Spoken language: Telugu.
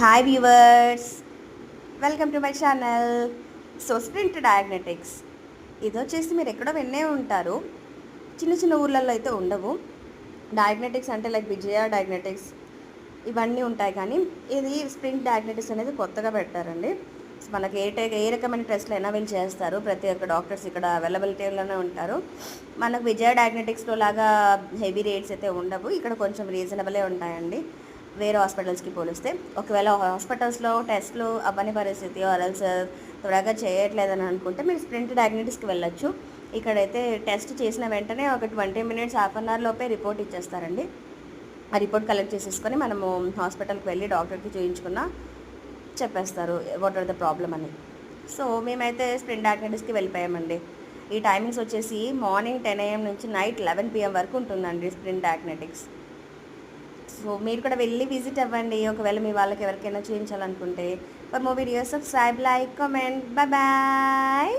Hi viewers, welcome to my channel. Sprint diagnostics ఇది వచ్చేసి మీరు ఎక్కడో విన్నే ఉంటారు. చిన్న చిన్న ఊర్లలో అయితే ఉండవు. డయాగ్నటిక్స్ అంటే లైక్ విజయ డయాగ్నటిక్స్ ఇవన్నీ ఉంటాయి, కానీ ఇది స్ప్రింట్ డయాగ్నటిక్స్ అనేది కొత్తగా పెట్టారండి. మనకి ఏ రకమైన టెస్ట్లు అయినా వీళ్ళు చేస్తారు. ప్రతి ఒక్క డాక్టర్స్ ఇక్కడ అవైలబిలిటీలోనే ఉంటారు. మనకు విజయ డయాగ్నటిక్స్లో లాగా హెవీ రేట్స్ అయితే ఉండవు. ఇక్కడ కొంచెం రీజనబులే ఉంటాయండి వేరే హాస్పిటల్స్కి పోలిస్తే. ఒకవేళ హాస్పిటల్స్లో టెస్ట్లు అవ్వని పరిస్థితి ఆర్ఎల్స్ త్వరగా చేయట్లేదని అనుకుంటే మీరు స్ప్రింట్ డయాగ్నటిక్స్కి వెళ్ళొచ్చు. ఇక్కడైతే టెస్ట్ చేసిన వెంటనే ఒక 20 మినిట్స్ హాఫ్ అన్ అవర్ లోపే రిపోర్ట్ ఇచ్చేస్తారండి. ఆ రిపోర్ట్ కలెక్ట్ చేసేసుకొని మనము హాస్పిటల్కి వెళ్ళి డాక్టర్కి చూపించుకున్న చెప్పేస్తారు వాట్ ఆర్ ద ప్రాబ్లమ్ అని. సో మేమైతే స్ప్రింట్ డయాగ్నటిక్స్కి వెళ్ళిపోయామండి. ఈ టైమింగ్స్ వచ్చేసి మార్నింగ్ 10 AM నుంచి నైట్ 11 PM వరకు ఉంటుందండి స్ప్రింట్ డయాగ్నటిక్స్. సో మీరు కూడా వెళ్ళి విజిట్ అవ్వండి ఒకవేళ మీ వాళ్ళకి ఎవరికైనా చూపించాలనుకుంటే. For more videos subscribe, like, comment. Bye bye.